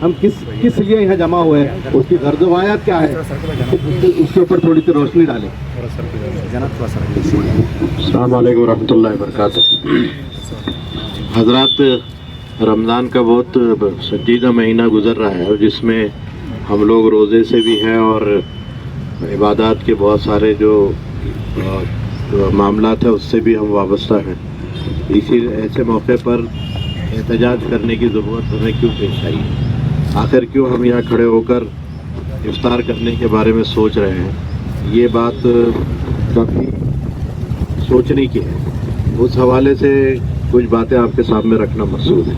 ہم کس لیے یہاں جمع ہوئے ہیں, اس کی غرض و غایات کیا ہے, اس کے اوپر تھوڑی سی روشنی ڈالیں. السلام علیکم ورحمۃ اللہ وبرکاتہ. حضرات, رمضان کا بہت سنجیدہ مہینہ گزر رہا ہے, جس میں ہم لوگ روزے سے بھی ہیں اور عبادات کے بہت سارے جو معاملات ہیں اس سے بھی ہم وابستہ ہیں. اسی ایسے موقع پر احتجاج کرنے کی ضرورت ہمیں کیوں پیش آئی ہے؟ آخر کیوں ہم یہاں کھڑے ہو کر افطار کرنے کے بارے میں سوچ رہے ہیں؟ یہ بات کافی سوچنے کی ہے. اس حوالے سے کچھ باتیں آپ کے سامنے رکھنا مقصود ہے.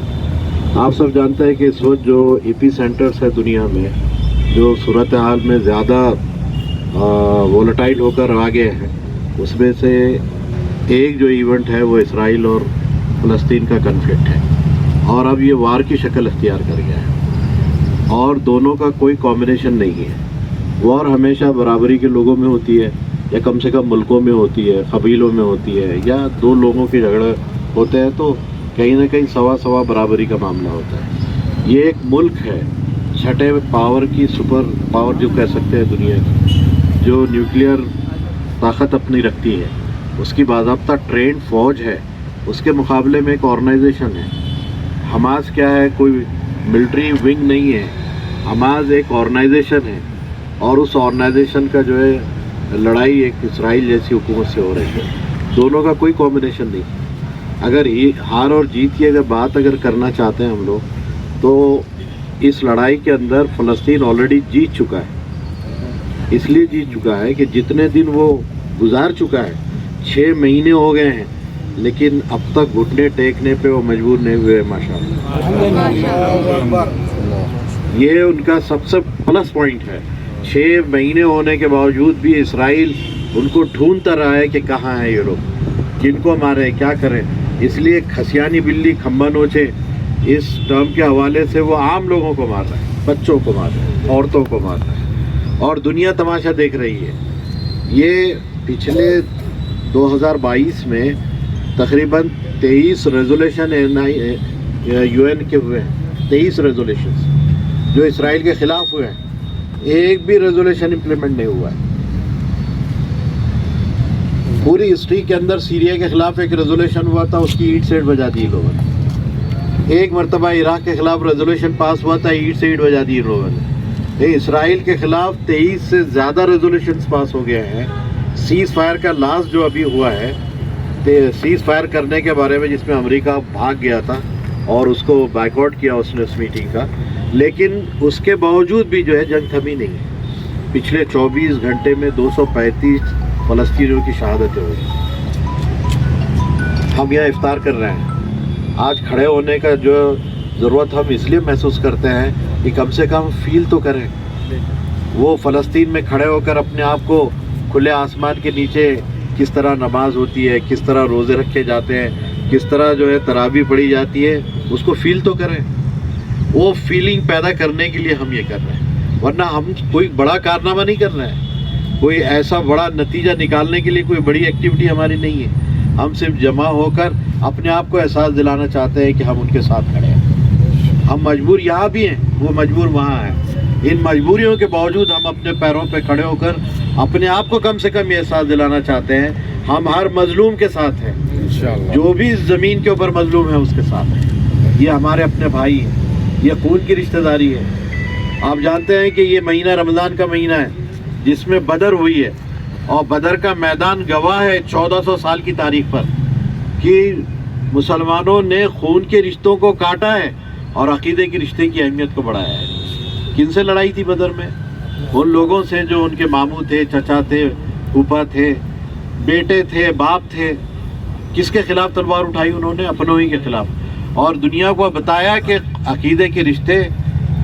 آپ سب جانتے ہیں کہ اس وقت جو ایپی سینٹرز ہے دنیا میں, جو صورتحال میں زیادہ وولٹائل ہو کر آ گئے ہیں, اس میں سے ایک جو ایونٹ ہے وہ اسرائیل اور فلسطین کا کنفلکٹ ہے, اور اب یہ وار کی شکل اختیار کر گیا ہے, اور دونوں کا کوئی کمبینیشن نہیں ہے. وار ہمیشہ برابری کے لوگوں میں ہوتی ہے, یا کم سے کم ملکوں میں ہوتی ہے, قبیلوں میں ہوتی ہے, یا دو لوگوں کے جھگڑے ہوتے ہیں تو کہیں نہ کہیں سوا برابری کا معاملہ ہوتا ہے. یہ ایک ملک ہے چھٹے پاور کی, سپر پاور جو کہہ سکتے ہیں دنیا کی, جو نیوکلیئر طاقت اپنی رکھتی ہے, اس کی باضابطہ ٹرینڈ فوج ہے. اس کے مقابلے میں ایک آرگنائزیشن ہے. حماس کیا ہے؟ کوئی ملٹری ونگ نہیں ہے. حماس ایک آرگنائزیشن ہے, اور اس آرگنائزیشن کا جو ہے لڑائی ایک اسرائیل جیسی حکومت سے ہو رہی ہے. دونوں کا کوئی کمبینیشن نہیں. اگر ہار اور جیت کی اگر بات کرنا چاہتے ہیں ہم لوگ, تو اس لڑائی کے اندر فلسطین آلریڈی جیت چکا ہے. اس لیے جیت چکا ہے کہ جتنے دن وہ گزار چکا ہے, 6 مہینے ہو گئے ہیں, لیکن اب تک گھٹنے ٹیکنے پہ وہ مجبور نہیں ہوئے. ماشاءاللہ, یہ ان کا سب سے پلس پوائنٹ ہے. 6 مہینے ہونے کے باوجود بھی اسرائیل ان کو ڈھونڈتا رہا ہے کہ کہاں ہیں یہ لوگ, کن کو مارے, کیا کریں. اس لیے کھسیانی بلی کھمبا نوچے اس ٹرم کے حوالے سے وہ عام لوگوں کو مار رہا ہے, بچوں کو مار رہا ہے, عورتوں کو مار رہا ہے, اور دنیا تماشا دیکھ رہی ہے. یہ پچھلے 2022 میں تقریباً 23 ریزولیشن یو این کے ہوئے ہیں. 23 ریزولیشنز جو اسرائیل کے خلاف ہوئے ہیں, ایک بھی ریزولیشن امپلیمنٹ نہیں ہوا ہے. پوری ہسٹری کے اندر سیریا کے خلاف ایک ریزولیشن ہوا تھا, اس کی اینٹ سے اینٹ بجا دی لوگوں نے. ایک مرتبہ عراق کے خلاف ریزولیشن پاس ہوا تھا, اینٹ سے اینٹ بجا دی لوگوں نے. اسرائیل کے خلاف 23 سے زیادہ ریزولیشنز پاس ہو گئے ہیں. سیز فائر کا لاسٹ جو ابھی ہوا ہے, سیز فائر کرنے کے بارے میں, جس میں امریکہ بھاگ گیا تھا اور اس کو بائیکاٹ کیا اس نے اس میٹنگ کا, لیکن اس کے باوجود بھی جو ہے جنگ تھمی نہیں ہے. پچھلے 24 گھنٹے میں 235 فلسطینیوں کی شہادتیں ہوئی. ہم یہاں افطار کر رہے ہیں. آج کھڑے ہونے کا جو ضرورت ہم اس لیے محسوس کرتے ہیں کہ کم سے کم فیل تو کریں. وہ فلسطین میں کھڑے ہو کر اپنے آپ کو کھلے آسمان کے نیچے کس طرح نماز ہوتی ہے, کس طرح روزے رکھے جاتے ہیں, کس طرح جو ہے تراویح پڑھی جاتی ہے, اس کو فیل تو کریں. وہ فیلنگ پیدا کرنے کے لیے ہم یہ کر رہے ہیں, ورنہ ہم کوئی بڑا کارنامہ نہیں کر رہے ہیں. کوئی ایسا بڑا نتیجہ نکالنے کے لیے کوئی بڑی ایکٹیویٹی ہماری نہیں ہے. ہم صرف جمع ہو کر اپنے آپ کو احساس دلانا چاہتے ہیں کہ ہم ان کے ساتھ کھڑے ہیں. ہم مجبور یہاں بھی ہیں, وہ مجبور وہاں ہیں. ان مجبوریوں کے باوجود ہم اپنے پیروں پہ کھڑے ہو کر اپنے آپ کو کم سے کم یہ احساس دلانا چاہتے ہیں ہم ہر مظلوم کے ساتھ ہیں. جو بھی اس زمین کے اوپر مظلوم ہے اس کے ساتھ ہیں. یہ ہمارے اپنے بھائی ہیں, یہ خون کی رشتہ داری ہے. آپ جانتے ہیں کہ یہ مہینہ رمضان کا مہینہ ہے جس میں بدر ہوئی ہے, اور بدر کا میدان گواہ ہے 1400 سال کی تاریخ پر کہ مسلمانوں نے خون کے رشتوں کو کاٹا ہے اور عقیدے کے رشتے کی اہمیت کو بڑھایا ہے. کن سے لڑائی تھی بدر میں؟ ان لوگوں سے جو ان کے ماموں تھے, چچا تھے, پھوپھا تھے, بیٹے تھے, باپ تھے. کس کے خلاف تلوار اٹھائی انہوں نے؟ اپنوں ہی کے خلاف. اور دنیا کو بتایا کہ عقیدے کے رشتے,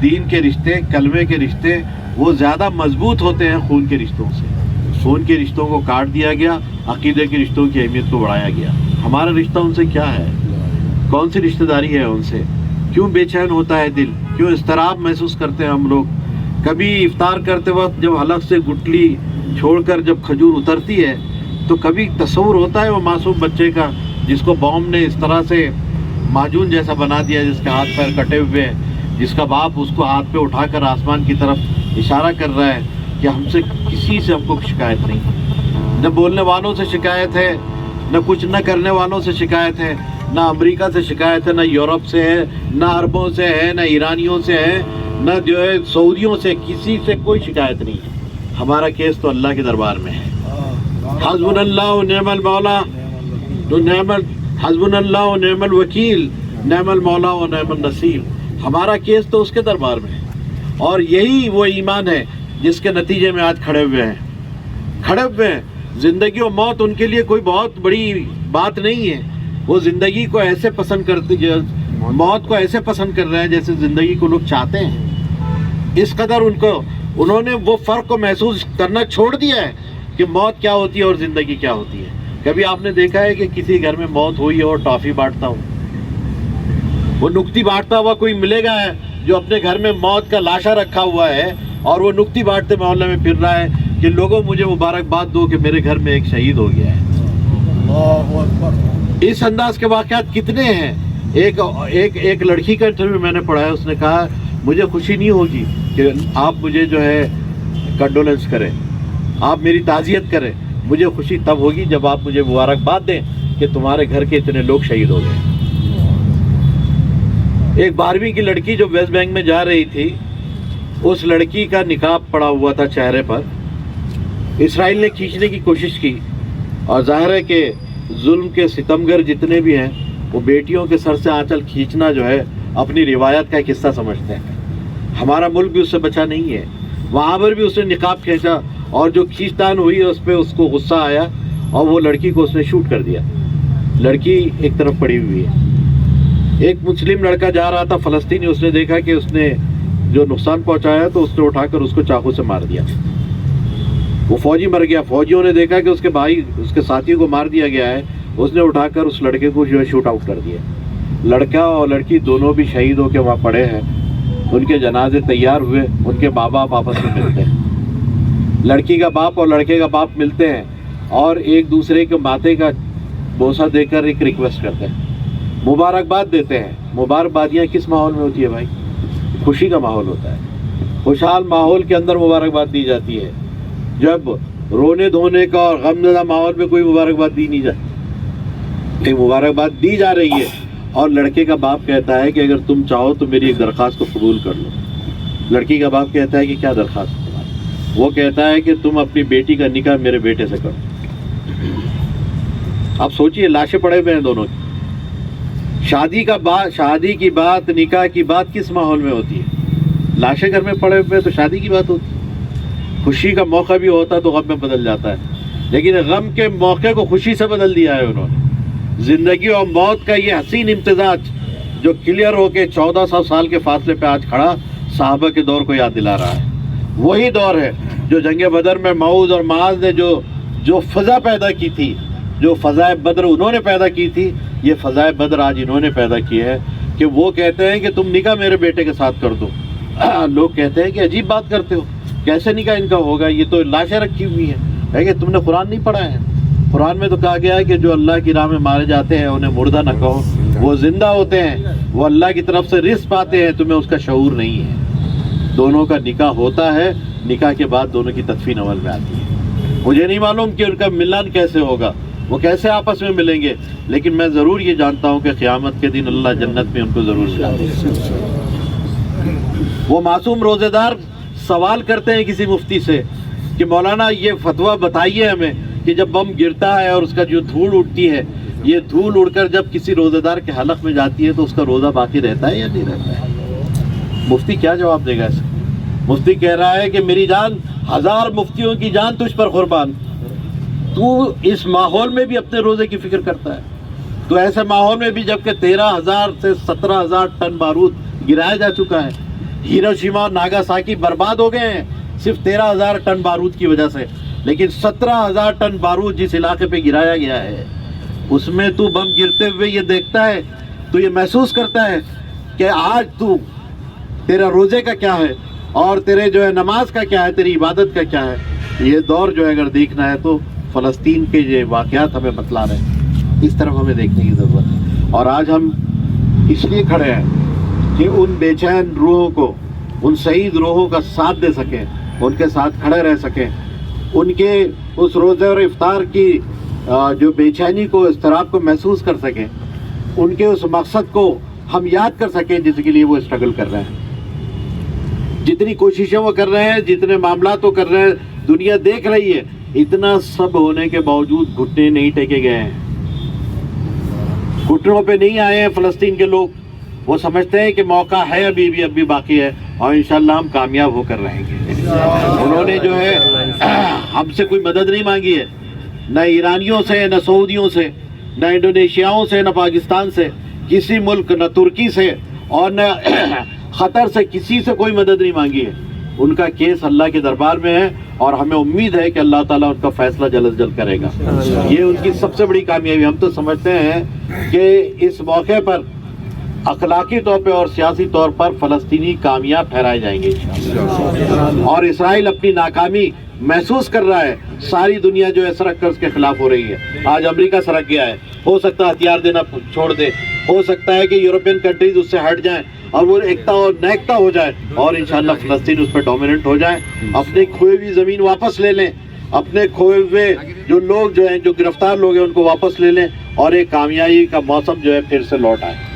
دین کے رشتے, کلمے کے رشتے وہ زیادہ مضبوط ہوتے ہیں خون کے رشتوں سے. خون کے رشتوں کو کاٹ دیا گیا, عقیدے کے رشتوں کی اہمیت کو بڑھایا گیا. ہمارا رشتہ ان سے کیا ہے؟ کون سی رشتہ داری ہے ان سے؟ کیوں بے چین ہوتا ہے دل, کیوں اضطراب محسوس کرتے ہیں ہم لوگ؟ کبھی افطار کرتے وقت جب حلق سے گٹلی چھوڑ کر جب کھجور اترتی ہے تو کبھی تصور ہوتا ہے وہ معصوم بچے کا جس کو بوم نے اس طرح سے معجون جیسا بنا دیا, جس کے ہاتھ پیر کٹے ہوئے ہیں, جس کا باپ اس کو ہاتھ پہ اٹھا کر آسمان کی طرف اشارہ کر رہا ہے کہ ہم سے کسی سے ہم کو شکایت نہیں، نہ بولنے والوں سے شکایت ہے، نہ کچھ نہ کرنے والوں سے شکایت ہے، نہ امریکہ سے شکایت ہے، نہ یورپ سے ہے، نہ عربوں سے ہے، نہ ایرانیوں سے ہے، نہ جو ہے سعودیوں سے، کسی سے کوئی شکایت نہیں ہے۔ ہمارا کیس تو اللہ کے دربار میں ہے۔ حسبنا اللہ و نعم المولا، حسبنا اللہ و نعم الوکیل، نعم المولا و نعم النصیر۔ ہمارا کیس تو اس کے دربار میں ہے، اور یہی وہ ایمان ہے جس کے نتیجے میں آج کھڑے ہوئے ہیں۔ زندگی و موت ان کے لیے کوئی بہت بڑی بات نہیں ہے، وہ زندگی کو ایسے پسند کرتے، موت کو ایسے پسند کر رہے ہیں جیسے زندگی کو لوگ چاہتے ہیں۔ اس قدر انہوں نے وہ فرق کو محسوس کرنا چھوڑ دیا ہے کہ موت کیا ہوتی ہے اور زندگی کیا ہوتی ہے۔ کبھی آپ نے دیکھا ہے کہ کسی گھر میں موت ہوئی اور ٹافی بانٹتا ہو؟ وہ نکتی بانٹتا ہوا کوئی ملے گا جو اپنے گھر میں موت کا لاشا رکھا ہوا ہے اور وہ نکتی بانٹتے محلے میں پھر رہا ہے کہ لوگوں مجھے مبارکباد دو کہ میرے گھر میں ایک شہید ہو گیا ہے۔ اس انداز کے واقعات کتنے ہیں۔ ایک لڑکی کا انٹرویو میں نے پڑھا ہے، اس نے کہا مجھے خوشی نہیں ہوگی کہ آپ مجھے جو ہے کنڈولنس کریں، آپ میری تعزیت کریں، مجھے خوشی تب ہوگی جب آپ مجھے مبارکباد دیں کہ تمہارے گھر کے اتنے لوگ شہید ہو گئے۔ ایک 12ویں کی لڑکی جو ویسٹ بینک میں جا رہی تھی، اس لڑکی کا نقاب پڑا ہوا تھا چہرے پر، اسرائیل نے کھینچنے کی کوشش کی، اور ظاہر ہے کہ ظلم کے ستمگر جتنے بھی ہیں وہ بیٹیوں کے سر سے آنچل کھینچنا جو ہے اپنی روایت کا ایک حصہ سمجھتے ہیں۔ ہمارا ملک بھی اس سے بچا نہیں ہے، وہاں پر بھی اس نے نقاب کھینچا اور جو کھینچ تان ہوئی اس پہ اس کو غصہ آیا اور وہ لڑکی کو اس نے شوٹ کر دیا۔ لڑکی ایک طرف پڑی ہوئی ہے۔ ایک مسلم لڑکا جا رہا تھا فلسطینی، اس نے دیکھا کہ اس نے جو نقصان پہنچایا تو اس نے اٹھا کر اس کو چاقو سے مار دیا۔ وہ فوجی مر گیا، فوجیوں نے دیکھا کہ اس کے بھائی، اس کے ساتھیوں کو مار دیا گیا ہے، اس نے اٹھا کر اس لڑکے کو جو ہے شوٹ آؤٹ کر دیا۔ لڑکا اور لڑکی دونوں بھی شہید ہو کے وہاں پڑے ہیں، ان کے جنازے تیار ہوئے، ان کے ماں باپ آپس میں ملتے ہیں، لڑکی کا باپ اور لڑکے کا باپ ملتے ہیں اور ایک دوسرے کے ماتھے کا بوسہ دے کر ایک ریکویسٹ کرتے ہیں، مبارکباد دیتے ہیں۔ مبارکبادیاں کس ماحول میں ہوتی ہے بھائی؟ خوشی کا ماحول ہوتا ہے، خوشحال ماحول کے اندر مبارکباد دی جاتی ہے۔ جب رونے دھونے کا اور غم زدہ ماحول میں کوئی مبارکباد دی نہیں جاتی، مبارکباد دی جا رہی ہے، اور لڑکے کا باپ کہتا ہے کہ اگر تم چاہو تو میری ایک درخواست کو قبول کر لو۔ لڑکی کا باپ کہتا ہے کہ کیا درخواست ہے؟ وہ کہتا ہے کہ تم اپنی بیٹی کا نکاح میرے بیٹے سے کرو۔ اب سوچئے، لاشیں پڑے ہوئے ہیں دونوں کی، شادی کی بات، نکاح کی بات کس ماحول میں ہوتی ہے؟ لاشیں گھر میں پڑے ہوئے تو شادی کی بات ہوتی ہے۔ خوشی کا موقع بھی ہوتا تو غم میں بدل جاتا ہے، لیکن غم کے موقع کو خوشی سے بدل دیا ہے انہوں نے۔ زندگی اور موت کا یہ حسین امتزاج جو کلیئر ہو کے 1400 سال کے فاصلے پہ آج کھڑا، صحابہ کے دور کو یاد دلا رہا ہے۔ وہی دور ہے جو جنگ بدر میں معوذ اور معاذ نے جو فضا پیدا کی تھی، جو فضائے بدر انہوں نے پیدا کی تھی، یہ فضائے بدر آج انہوں نے پیدا کی ہے کہ وہ کہتے ہیں کہ تم نکاح میرے بیٹے کے ساتھ کر دو۔ لوگ کہتے ہیں کہ عجیب بات کرتے ہو، کیسے نکاح ان کا ہوگا، یہ تو لاشیں رکھی ہوئی ہیں۔ ہے کہ تم نے قرآن نہیں پڑھا ہے؟ قرآن میں تو کہا گیا ہے کہ جو اللہ کی راہ میں مارے جاتے ہیں انہیں مردہ نہ کہو، وہ زندہ ہوتے ہیں، وہ اللہ کی طرف سے رزق پاتے ہیں، تمہیں اس کا شعور نہیں ہے۔ دونوں کا نکاح ہوتا ہے، نکاح کے بعد دونوں کی تدفین عمل میں آتی ہے۔ مجھے نہیں معلوم کہ ان کا ملن کیسے ہوگا، وہ کیسے آپس میں ملیں گے، لیکن میں ضرور یہ جانتا ہوں کہ قیامت کے دن اللہ جنت میں ان کو ضرور ملا دے گا۔ وہ معصوم روزے دار سوال کرتے ہیں کسی مفتی سے کہ مولانا یہ فتویٰ بتائیے ہمیں کہ جب بم گرتا ہے اور اس کا جو دھول اڑتی ہے، یہ دھول اڑ کر جب کسی روزے دار کے حلق میں جاتی ہے تو اس کا روزہ باقی رہتا ہے یا نہیں رہتا ہے؟ مفتی کیا جواب دے گا اسے؟ مفتی کہہ رہا ہے کہ میری جان، 1000 مفتیوں کی جان تجھ پر قربان، تو اس ماحول میں بھی اپنے روزے کی فکر کرتا ہے؟ تو ایسے ماحول میں بھی جبکہ 13,000 سے 17,000 ٹن بارود گرایا جا چکا ہے، ہیروشیما اور ناگاساکی برباد ہو گئے ہیں صرف 13,000 ٹن بارود کی وجہ سے، لیکن 17,000 ٹن بارود جس علاقے پہ گرایا گیا ہے اس میں تو بم گرتے ہوئے یہ دیکھتا ہے، تو یہ محسوس کرتا ہے کہ آج تو تیرا روزے کا کیا ہے اور تیرے جو ہے نماز کا کیا ہے، تیری عبادت کا کیا ہے۔ یہ دور جو ہے اگر دیکھنا ہے تو فلسطین کے یہ واقعات ہمیں بتلا رہے ہیں، اس طرف ہمیں دیکھنے کی ضرورت ہے۔ اور آج ہم اس لیے کھڑے ہیں کہ ان بے چین روحوں کو، ان شہید روحوں کا ساتھ دے سکیں، ان کے ساتھ کھڑے رہ سکیں، ان کے اس روزے اور افطار کی جو بے چینی کو، اضطراب کو محسوس کر سکیں، ان کے اس مقصد کو ہم یاد کر سکیں جس کے لیے وہ اسٹرگل کر رہے ہیں، جتنی کوششیں وہ کر رہے ہیں، جتنے معاملات وہ کر رہے ہیں، دنیا دیکھ رہی ہے، اتنا سب ہونے کے باوجود گھٹنے نہیں ٹیکے گئے ہیں، گھٹنوں پہ نہیں آئے ہیں فلسطین کے لوگ۔ وہ سمجھتے ہیں کہ موقع ہے، ابھی بھی باقی ہے، اور انشاءاللہ ہم کامیاب ہو کر رہیں گے۔ انہوں نے جو ہے ہم سے کوئی مدد نہیں مانگی ہے، نہ ایرانیوں سے، نہ سعودیوں سے، نہ انڈونیشیاؤں سے، نہ پاکستان سے، کسی ملک، نہ ترکی سے اور نہ قطر سے، کسی سے کوئی مدد نہیں مانگی ہے۔ ان کا کیس اللہ کے دربار میں ہے، اور ہمیں امید ہے کہ اللہ تعالیٰ ان کا فیصلہ جلد از جلد کرے گا۔ یہ ان کی سب سے بڑی کامیابی۔ ہم تو سمجھتے ہیں کہ اس موقع پر اخلاقی طور پہ اور سیاسی طور پر فلسطینی کامیاب ٹھہرائے جائیں گے، اور اسرائیل اپنی ناکامی محسوس کر رہا ہے۔ ساری دنیا جو ہے سرک کر اس کے خلاف ہو رہی ہے۔ آج امریکہ سرک گیا ہے، ہو سکتا ہے ہتھیار دینا چھوڑ دے، ہو سکتا ہے کہ یورپین کنٹریز اس سے ہٹ جائیں اور وہ ایکتا اور نیکتا ہو جائے، اور انشاءاللہ فلسطین اس پہ ڈومیننٹ ہو جائے، اپنی کھوئی ہوئی زمین واپس لے لیں، اپنے کھوئے ہوئے جو لوگ جو ہیں، جو گرفتار لوگ ہیں، ان کو واپس لے لیں، اور ایک کامیابی کا موسم جو ہے پھر سے لوٹ آئے۔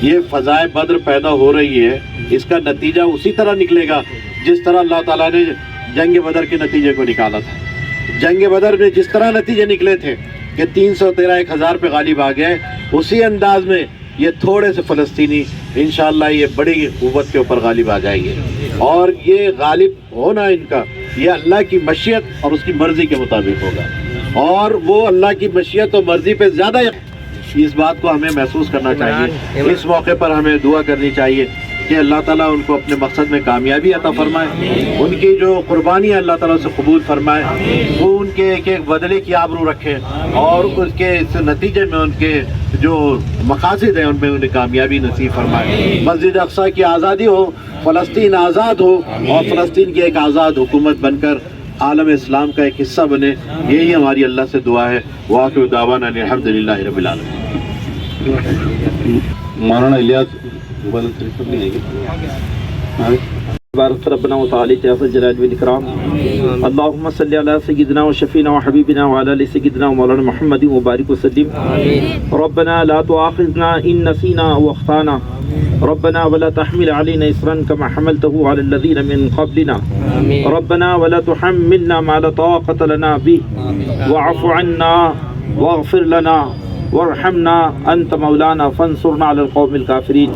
یہ فضائے بدر پیدا ہو رہی ہے، اس کا نتیجہ اسی طرح نکلے گا جس طرح اللہ تعالیٰ نے جنگ بدر کے نتیجے کو نکالا تھا۔ جنگ بدر میں جس طرح نتیجے نکلے تھے کہ 313 1000 پہ غالب آ گئے، اسی انداز میں یہ تھوڑے سے فلسطینی انشاءاللہ یہ بڑی قوت کے اوپر غالب آ جائیں گے، اور یہ غالب ہونا ان کا یہ اللہ کی مشیت اور اس کی مرضی کے مطابق ہوگا، اور وہ اللہ کی مشیت اور مرضی پہ زیادہ اس بات کو ہمیں محسوس کرنا چاہیے۔ اس موقع پر ہمیں دعا کرنی چاہیے کہ اللہ تعالیٰ ان کو اپنے مقصد میں کامیابی عطا فرمائے، ان کی جو قربانی اللہ تعالیٰ سے قبول فرمائے، وہ ان کے ایک ایک بدلے کی آبرو رکھے، اور اس کے اس نتیجے میں ان کے جو مقاصد ہیں ان میں انہیں کامیابی نصیب فرمائے۔ مسجد اقصیٰ کی آزادی ہو، فلسطین آزاد ہو، اور فلسطین کی ایک آزاد حکومت بن کر عالم اسلام کا ایک حصہ بنے، یہی ہماری اللہ سے دعا ہے۔ وآخر دعوانا الحمدللہ رب العالمین۔ مولانا الیاس بارك ربنا وتعالى يا ذا الجلال والإكرام اللهم صل على سيدنا وشفينا وحبيبنا وعلى آل سيدنا ومولانا محمد وبارك وسلم ربنا لا تؤاخذنا إن نسينا وأخطأنا ربنا ولا تحمل علينا إصرا كما حملته على الذين من قبلنا ربنا ولا تحملنا ما لا طاقة لنا به واعف عنا واغفر لنا وارحمنا انت مولانا فانصرنا على القوم الكافرین۔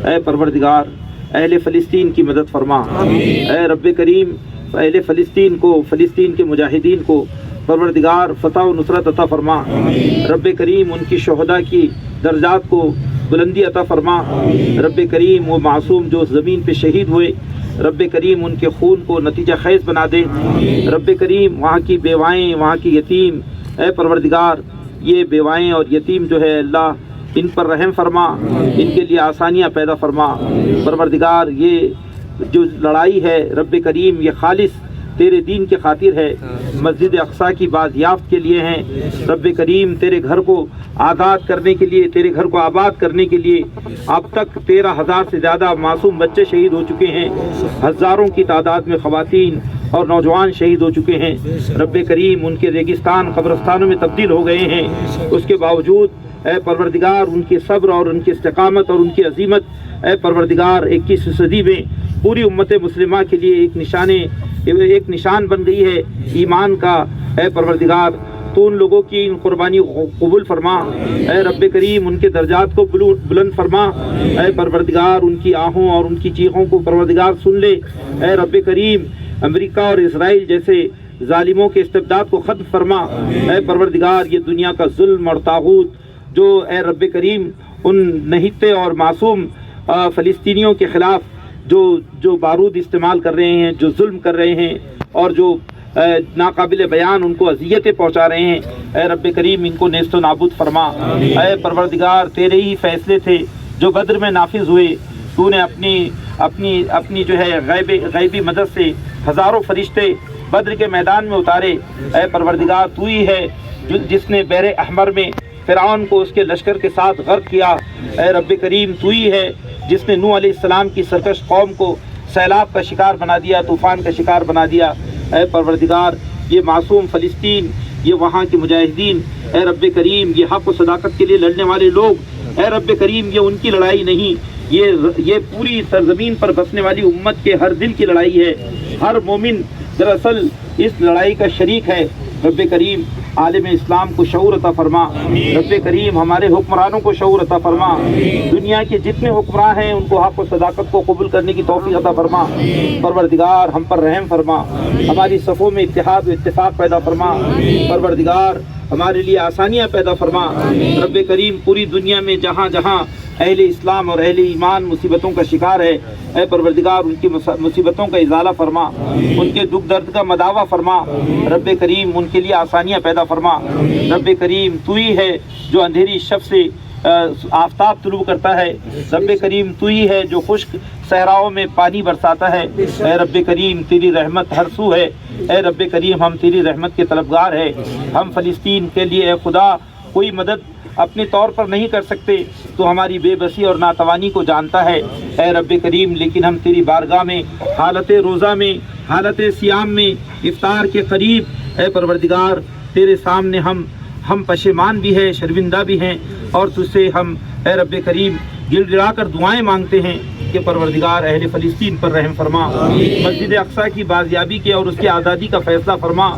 اے پروردگار، اہل فلسطین کی مدد فرما، اے رب کریم اہل فلسطین کو، فلسطین کے مجاہدین کو پروردگار فتح و نصرت عطا فرما، رب کریم ان کی شہداء کی درجات کو بلندی عطا فرما، رب کریم وہ معصوم جو زمین پہ شہید ہوئے، رب کریم ان کے خون کو نتیجہ خیز بنا دے، رب کریم وہاں کی بیوائیں، وہاں کی یتیم، اے پروردگار یہ بیوائیں اور یتیم جو ہے اللہ ان پر رحم فرما، ان کے لیے آسانیاں پیدا فرما، پروردگار یہ جو لڑائی ہے رب کریم یہ خالص تیرے دین کے خاطر ہے، مسجد اقصیٰ کی بازیافت کے لیے ہیں، رب کریم تیرے گھر کو آزاد کرنے کے لیے، تیرے گھر کو آباد کرنے کے لیے اب تک 13,000 سے زیادہ معصوم بچے شہید ہو چکے ہیں، ہزاروں کی تعداد میں خواتین اور نوجوان شہید ہو چکے ہیں، رب کریم ان کے ریگستان قبرستانوں میں تبدیل ہو گئے ہیں، اس کے باوجود اے پروردگار ان کے صبر اور ان کی استقامت اور ان کی عظیمت اے پروردگار 21ویں صدی میں پوری امت مسلمہ کے لیے ایک نشان بن گئی ہے ایمان کا، اے پروردگار تو ان لوگوں کی ان قربانی قبول فرما، اے رب کریم ان کے درجات کو بلند فرما، اے پروردگار ان کی آہوں اور ان کی چیخوں کو پروردگار سن لے، اے رب کریم امریکہ اور اسرائیل جیسے ظالموں کے استبداد کو ختم فرما، اے پروردگار یہ دنیا کا ظلم اور طاغوت جو اے رب کریم ان نہتے اور معصوم فلسطینیوں کے خلاف جو بارود استعمال کر رہے ہیں، جو ظلم کر رہے ہیں اور جو ناقابل بیان ان کو اذیتیں پہنچا رہے ہیں، اے رب کریم ان کو نیست و نابود فرما، اے پروردگار تیرے ہی فیصلے تھے جو بدر میں نافذ ہوئے، تو نے اپنی جو ہے غیبی مدد سے ہزاروں فرشتے بدر کے میدان میں اتارے، اے پروردگار تو ہی ہے جس نے بحر احمر میں فرعون کو اس کے لشکر کے ساتھ غرق کیا، اے رب کریم تو ہی ہے جس نے نوح علیہ السلام کی سرکش قوم کو سیلاب کا شکار بنا دیا، طوفان کا شکار بنا دیا، اے پروردگار یہ معصوم فلسطین، یہ وہاں کے مجاہدین، اے رب کریم یہ حق و صداقت کے لیے لڑنے والے لوگ، اے رب کریم یہ ان کی لڑائی نہیں، یہ پوری سرزمین پر بسنے والی امت کے ہر دل کی لڑائی ہے۔ ہر مومن دراصل اس لڑائی کا شریک ہے۔ رب کریم عالم اسلام کو شعور عطا فرما، رب کریم ہمارے حکمرانوں کو شعور عطا فرما، دنیا کے جتنے حکمراں ہیں ان کو حق و صداقت کو قبول کرنے کی توفیق عطا فرما۔ پروردگار ہم پر رحم فرما، ہماری صفوں میں اتحاد و اتفاق پیدا فرما، پروردگار ہمارے لیے آسانیاں پیدا فرما۔ رب کریم پوری دنیا میں جہاں جہاں اہل اسلام اور اہل ایمان مصیبتوں کا شکار ہے، اے پروردگار ان کی مصیبتوں کا ازالہ فرما، ان کے دکھ درد کا مداوع فرما، رب کریم ان کے لیے آسانیاں پیدا فرما۔ رب کریم تو ہی ہے جو اندھیری شب سے آفتاب طلوع کرتا ہے، رب کریم تو ہی ہے جو خشک صحراؤں میں پانی برساتا ہے، اے رب کریم تیری رحمت ہر سو ہے، اے رب کریم ہم تیری رحمت کے طلبگار ہیں۔ ہم فلسطین کے لیے اے خدا کوئی مدد اپنے طور پر نہیں کر سکتے، تو ہماری بے بسی اور ناتوانی کو جانتا ہے اے رب کریم، لیکن ہم تیری بارگاہ میں حالت روزہ میں، حالت صیام میں، افطار کے قریب اے پروردگار تیرے سامنے ہم پشیمان بھی ہیں، شرمندہ بھی ہیں، اور تجھ سے ہم اے رب کریم گڑ گڑا کر دعائیں مانگتے ہیں کہ پروردگار اہل فلسطین پر رحم فرما، مسجد اقصیٰ کی بازیابی کے اور اس کی آزادی کا فیصلہ فرما،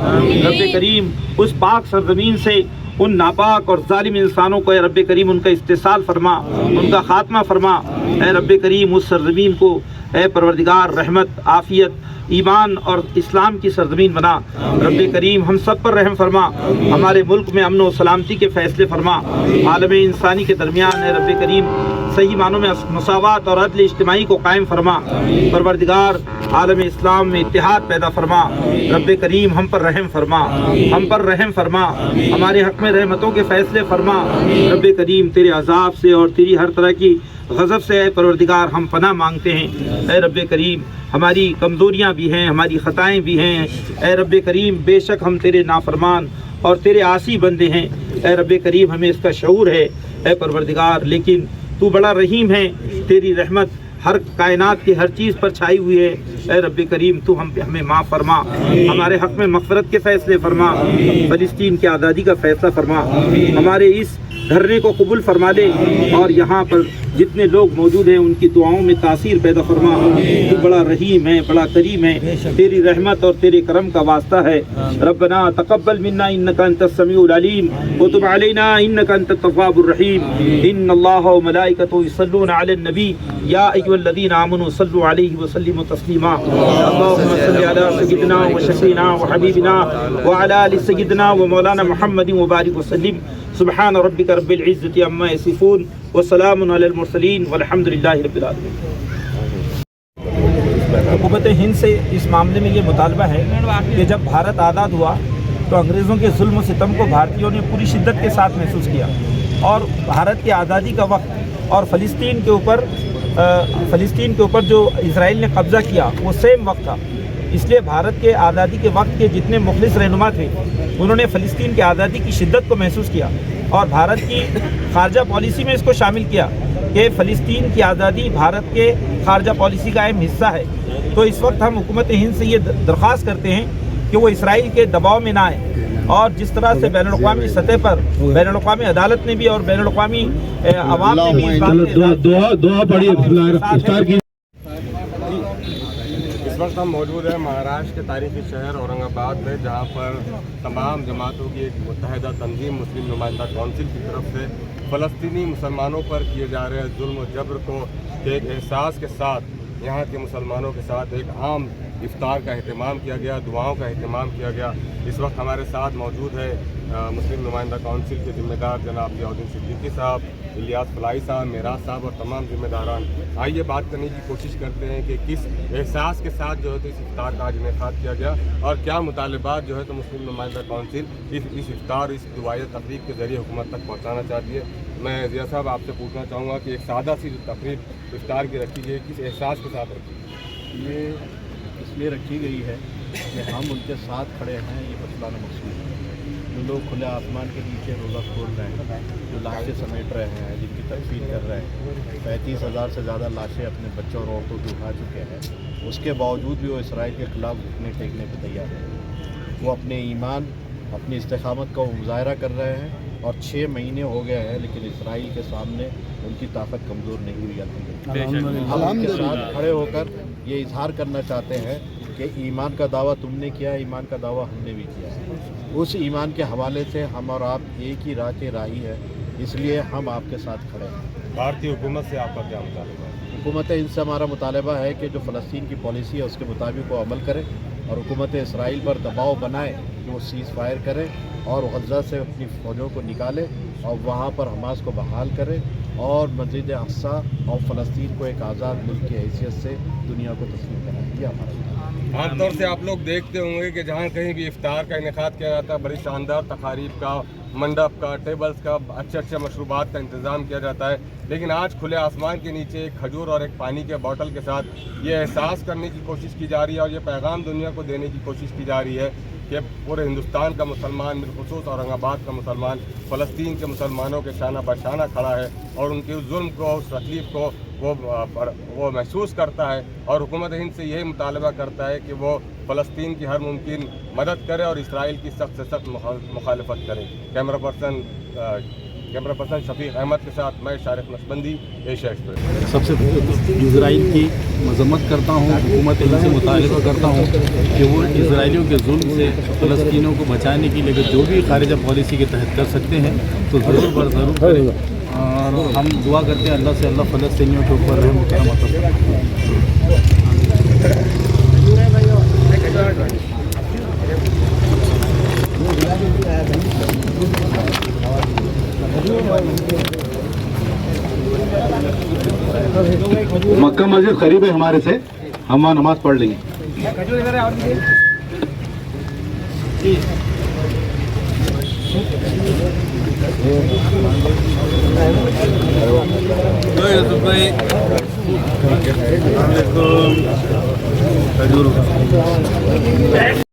رب کریم اس پاک سرزمین سے ان ناپاک اور ظالم انسانوں کو اے رب کریم ان کا استحصال فرما، ان کا خاتمہ فرما، اے رب کریم اس سرزمین کو اے پروردگار رحمت، عافیت، ایمان اور اسلام کی سرزمین بنا، رب کریم ہم سب پر رحم فرما، ہمارے ملک میں امن و سلامتی کے فیصلے فرما، عالم انسانی کے درمیان اے رب کریم صحیح معنوں میں مساوات اور عدل اجتماعی کو قائم فرما، پروردگار عالم اسلام میں اتحاد پیدا فرما، رب کریم ہم پر رحم فرما، ہم پر رحم فرما، ہمارے حق میں رحمتوں کے فیصلے فرما، رب کریم تیرے عذاب سے اور تیری ہر طرح کی غضب سے اے پروردگار ہم پناہ مانگتے ہیں، اے رب کریم ہماری کمزوریاں بھی ہیں، ہماری خطائیں بھی ہیں، اے رب کریم بے شک ہم تیرے نافرمان اور تیرے عاصی بندے ہیں، اے رب کریم ہمیں اس کا شعور ہے اے پروردگار، لیکن تو بڑا رحیم ہے، تیری رحمت ہر کائنات کی ہر چیز پر چھائی ہوئی ہے، اے رب کریم تو ہمیں معاف فرما، ہمارے حق میں مغفرت کے فیصلے فرما، فلسطین کی آزادی کا فیصلہ فرما، ہمارے اس دھرنے کو قبول فرما لے، اور یہاں پر جتنے لوگ موجود ہیں ان کی دعاؤں میں تاثیر پیدا فرما، تو بڑا رحیم ہے، بڑا کریم ہے، تیری رحمت اور تیرے کرم کا واسطہ ہے۔ ربنا تقبل منا انك انت السميع العليم وتب علينا انك انت التواب الرحيم، ان الله وملائكته يصلون على النبي يا ايها الذين امنوا صلوا عليه وسلموا تسليما، اللهم صل على سيدنا وشفيعنا وحبيبنا وعلى ال سيدنا ومولانا محمد وبارك وسلم، سبحان ربك رب العزة عما يصفون وسلام على المرسلين والحمد لله رب العالمين۔ حکومت ہند سے اس معاملے میں یہ مطالبہ ہے کہ جب بھارت آزاد ہوا تو انگریزوں کے ظلم و ستم کو بھارتیوں نے پوری شدت کے ساتھ محسوس کیا، اور بھارت کی آزادی کا وقت اور فلسطین کے اوپر جو اسرائیل نے قبضہ کیا وہ سیم وقت تھا، اس لیے بھارت کے آزادی کے وقت کے جتنے مخلص رہنما تھے انہوں نے فلسطین کی آزادی کی شدت کو محسوس کیا، اور بھارت کی خارجہ پالیسی میں اس کو شامل کیا کہ فلسطین کی آزادی بھارت کے خارجہ پالیسی کا اہم حصہ ہے۔ تو اس وقت ہم حکومت ہند سے یہ درخواست کرتے ہیں کہ وہ اسرائیل کے دباؤ میں نہ آئے، اور جس طرح سے بین الاقوامی سطح پر بین الاقوامی عدالت نے بھی اور بین الاقوامی عوام نے بھی دعا پڑھی۔ اس وقت ہم موجود ہیں مہاراشٹر کے تاریخی شہر اورنگ آباد میں، جہاں پر تمام جماعتوں کی ایک متحدہ تنظیم مسلم نمائندہ کونسل کی طرف سے فلسطینی مسلمانوں پر کیے جا رہے ظلم و جبر کو ایک احساس کے ساتھ یہاں کے مسلمانوں کے ساتھ ایک عام افطار کا اہتمام کیا گیا، دعاؤں کا اہتمام کیا گیا۔ اس وقت ہمارے ساتھ موجود ہے مسلم نمائندہ کونسل کے ذمہ دار جناب ضیاءالدین صدیقی صاحب، الیاس فلاحی صاحب، معراج صاحب اور تمام ذمہ داران۔ آئیے بات کرنے کی کوشش کرتے ہیں کہ کس احساس کے ساتھ جو ہے تو اس افطار کا آج انعقاد کیا گیا، اور کیا مطالبات جو ہے تو مسلم نمائندہ کونسل اس افطار، اس دعائیہ تقریب کے ذریعے حکومت تک پہنچانا چاہتی ہے۔ میں ضیاء صاحب آپ سے پوچھنا چاہوں گا کہ ایک سادہ سی جو تقریب افطار کی رکھی گئی کس احساس کے ساتھ رکھی گئی؟ یہ اس لیے رکھی گئی ہے کہ ہم ان کے ساتھ کھڑے ہیں، یہ بتلانا مقصود ہے۔ جو لوگ کھلے آسمان کے نیچے روزہ کھول رہے ہیں، جو لاشیں سمیٹ رہے ہیں، جن کی تکفین کر رہے ہیں، 35,000 سے زیادہ لاشیں اپنے بچوں اور عورتوں کی اٹھا چکے ہیں، اس کے باوجود بھی وہ اسرائیل کے خلاف گھٹنے ٹیکنے پہ تیار ہیں۔ وہ اپنے ایمان، اپنی استقامت کا مظاہرہ کر رہے ہیں، اور 6 مہینے ہو گئے ہیں، لیکن اسرائیل کے سامنے ان کی طاقت کمزور نہیں ہوئی الحمدللہ۔ ہم ان کے ساتھ کھڑے ہو کر یہ اظہار کرنا چاہتے ہیں کہ ایمان کا دعویٰ تم نے کیا ہے، ایمان کا دعویٰ ہم نے بھی کیا ہے۔ اس ایمان کے حوالے سے ہم اور آپ ایک ہی راہ کے راہی ہیں، اس لیے ہم آپ کے ساتھ کھڑے ہیں۔ بھارتی حکومت سے آپ کا کیا مطالبہ ہے؟ حکومت ہند سے ہمارا مطالبہ ہے کہ جو فلسطین کی پالیسی ہے اس کے مطابق وہ عمل کرے، اور حکومت اسرائیل پر دباؤ بنائے کہ وہ سیز فائر کرے اور غزہ سے اپنی فوجوں کو نکالے اور وہاں پر حماس کو بحال کرے، اور مسجد اقصیٰ اور فلسطین کو ایک آزاد ملک کی حیثیت سے دنیا کو تسلیم کرائے۔ یہ ہمارا عام طور سے آپ لوگ دیکھتے ہوں گے کہ جہاں کہیں بھی افطار کا انعقاد کیا جاتا ہے، بڑی شاندار تقاریب کا، منڈپ کا، ٹیبلز کا، اچھے مشروبات کا انتظام کیا جاتا ہے، لیکن آج کھلے آسمان کے نیچے ایک کھجور اور ایک پانی کے بوتل کے ساتھ یہ احساس کرنے کی کوشش کی جا رہی ہے اور یہ پیغام دنیا کو دینے کی کوشش کی جا رہی ہے کہ پورے ہندوستان کا مسلمان، بالخصوص اورنگ آباد کا مسلمان، فلسطین کے مسلمانوں کے شانہ بشانہ کھڑا ہے اور ان کے اس ظلم کو، اس تکلیف کو وہ محسوس کرتا ہے، اور حکومت ہند سے یہی مطالبہ کرتا ہے کہ وہ فلسطین کی ہر ممکن مدد کرے اور اسرائیل کی سخت سے سخت مخالفت کرے۔ کیمرہ پرسن شفیق احمد کے ساتھ میں شارق نقشبندی، ایشیا ایکسپریس۔ سب سے اسرائیل کی مذمت کرتا ہوں، حکومت ہند سے مطالبہ کرتا ہوں کہ وہ اسرائیلیوں کے ظلم سے فلسطینیوں کو بچانے کے لیے جو بھی خارجہ پالیسی کے تحت کر سکتے ہیں تو ضرور کریں، اور ہم دعا کرتے ہیں اللہ سے اللہ فلسطینیوں کے اوپر رحم کرم عطا فرمائے۔ مکہ مسجد قریب ہے ہمارے سے، ہم وہاں نماز پڑھ لیں گے۔ السلام علیکم۔